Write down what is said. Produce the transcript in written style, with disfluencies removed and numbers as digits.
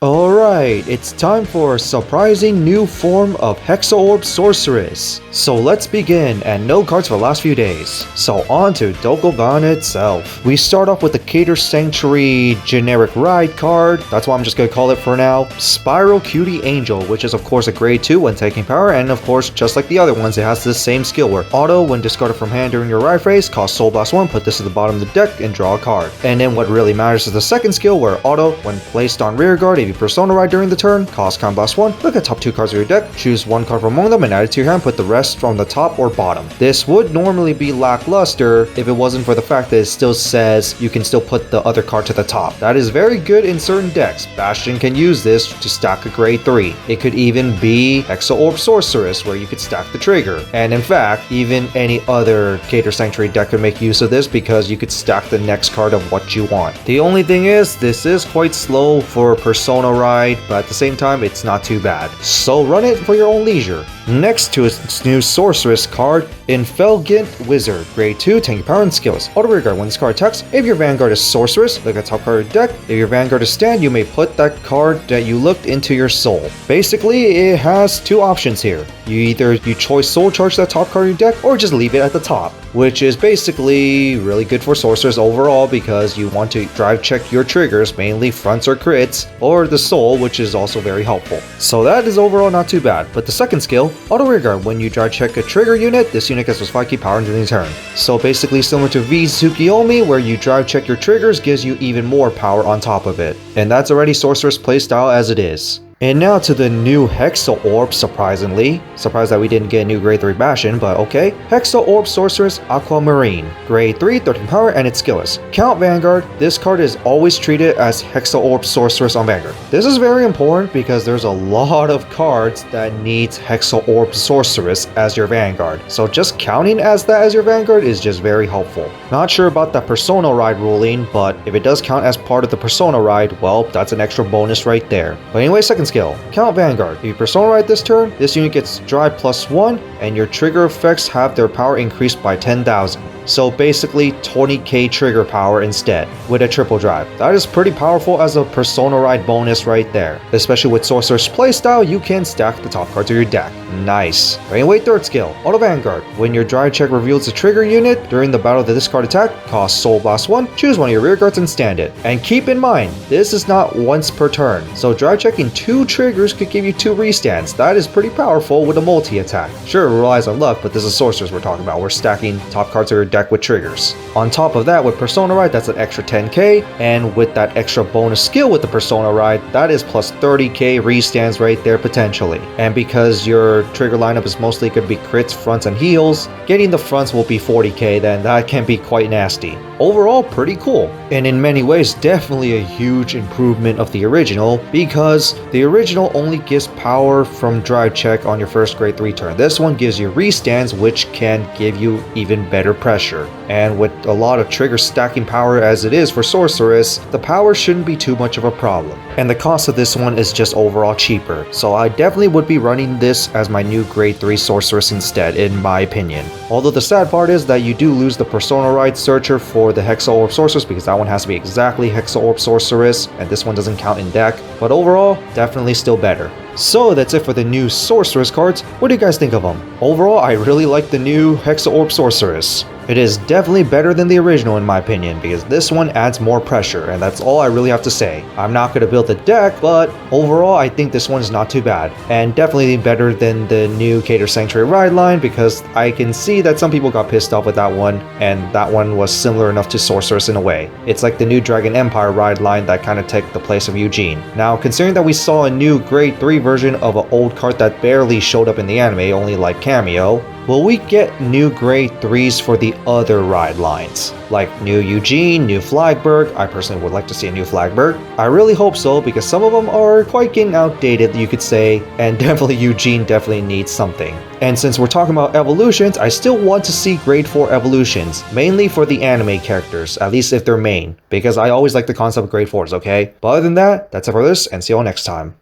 Alright, it's time for a surprising new form of Hexaorb Sorceress. So let's begin, and no cards for the last few days. So on to Dokkan itself. We start off with the Cater Sanctuary generic ride card, that's what I'm just gonna call it for now. Spiral Cutie Angel, which is of course a grade 2 when taking power, and of course just like the other ones it has the same skill where auto when discarded from hand during your ride phase, cost Soul Blast 1, put this to the bottom of the deck and draw a card. And then what really matters is the second skill where auto when placed on rear guard, if you Persona Ride during the turn, cost Con Blast 1, look at top 2 cards of your deck, choose one card from among them and add it to your hand, put the rest from the top or bottom. This would normally be lackluster if it wasn't for the fact that it still says you can still put the other card to the top. That is very good in certain decks. Bastion can use this to stack a grade 3. It could even be Hexaorb Sorceress where you could stack the trigger. And in fact, even any other Cater Sanctuary deck could make use of this because you could stack the next card of what you want. The only thing is, this is quite slow for Persona Ride, but at the same time it's not too bad. So run it for your own leisure. Next to its new Sorceress card, Infelgent Wizard, grade 2, tanky power and skills. Auto rear guard, when this card attacks, if your Vanguard is Sorceress, look at top card of your deck. If your Vanguard is stand, you may put that card that you looked into your soul. Basically, it has two options here. You choice soul charge that top card of your deck, or just leave it at the top, which is basically really good for Sorceress overall because you want to drive check your triggers, mainly fronts or crits, or the soul, which is also very helpful. So that is overall not too bad. But the second skill, auto rear guard, when you drive check a trigger unit, this unit gets plus 5k power during the turn. So basically similar to V Tsukiyomi, where you drive check your triggers, gives you even more power on top of it. And that's already Sorceress playstyle as it is. And now to the new Hexaorb, surprisingly. Surprised that we didn't get a new grade 3 Bastion, but okay. Hexaorb Sorceress Aquamarine. Grade 3, 13 power, and its skill is Count Vanguard. This card is always treated as Hexaorb Sorceress on Vanguard. This is very important because there's a lot of cards that needs Hexaorb Sorceress as your Vanguard. So just counting as that as your Vanguard is just very helpful. Not sure about the Persona Ride ruling, but if it does count as part of the Persona Ride, well, that's an extra bonus right there. But anyway, second skill, Count Vanguard. If you Persona Ride this turn, this unit gets drive plus 1, and your trigger effects have their power increased by 10,000. So basically 20k trigger power instead, with a triple drive. That is pretty powerful as a Persona Ride bonus right there. Especially with Sorceress playstyle, you can stack the top cards of your deck. Nice. Anyway, third skill, Auto Vanguard. When your drive check reveals a trigger unit during the battle of the discard attack, cost Soul Blast 1, choose one of your rear guards and stand it. And keep in mind, this is not once per turn. So drive checking 2 triggers could give you 2 restands. That is pretty powerful with a multi-attack. Sure, it relies on luck, but this is Sorceress we're talking about. We're stacking top cards of your deck with triggers. On top of that, with Persona Ride, that's an extra 10k, and with that extra bonus skill with the Persona Ride, that is plus 30k restands right there potentially. And because your trigger lineup is mostly going to be crits, fronts, and heals, getting the fronts will be 40k, then that can be quite nasty. Overall, pretty cool. And in many ways, definitely a huge improvement of the original, because the original only gives power from drive check on your first grade 3 turn. This one gives you restands, which can give you even better pressure. And with a lot of trigger stacking power as it is for Sorceress, the power shouldn't be too much of a problem. And the cost of this one is just overall cheaper. So I definitely would be running this as my new grade 3 Sorceress instead, in my opinion. Although the sad part is that you do lose the Persona Ride Searcher for the Hexaorb Sorceress because that one has to be exactly Hexaorb Sorceress, and this one doesn't count in deck. But overall, definitely still better. So that's it for the new Sorceress cards. What do you guys think of them? Overall, I really like the new Hexaorb Sorceress. It is definitely better than the original in my opinion because this one adds more pressure, and that's all I really have to say. I'm not going to build the deck, but overall I think this one is not too bad, and definitely better than the new Cater Sanctuary Ride line because I can see that some people got pissed off with that one, and that one was similar enough to Sorceress in a way. It's like the new Dragon Empire Ride line that kind of took the place of Eugene. Now, considering that we saw a new grade 3 version of an old card that barely showed up in the anime, only like cameo, will we get new grade 3s for the other ride lines? Like new Eugene, new Flagberg. I personally would like to see a new Flagberg. I really hope so because some of them are quite getting outdated, you could say, and definitely Eugene definitely needs something. And since we're talking about evolutions, I still want to see grade 4 evolutions, mainly for the anime characters, at least if they're main, because I always like the concept of grade 4s, okay? But other than that, that's it for this, and see you all next time.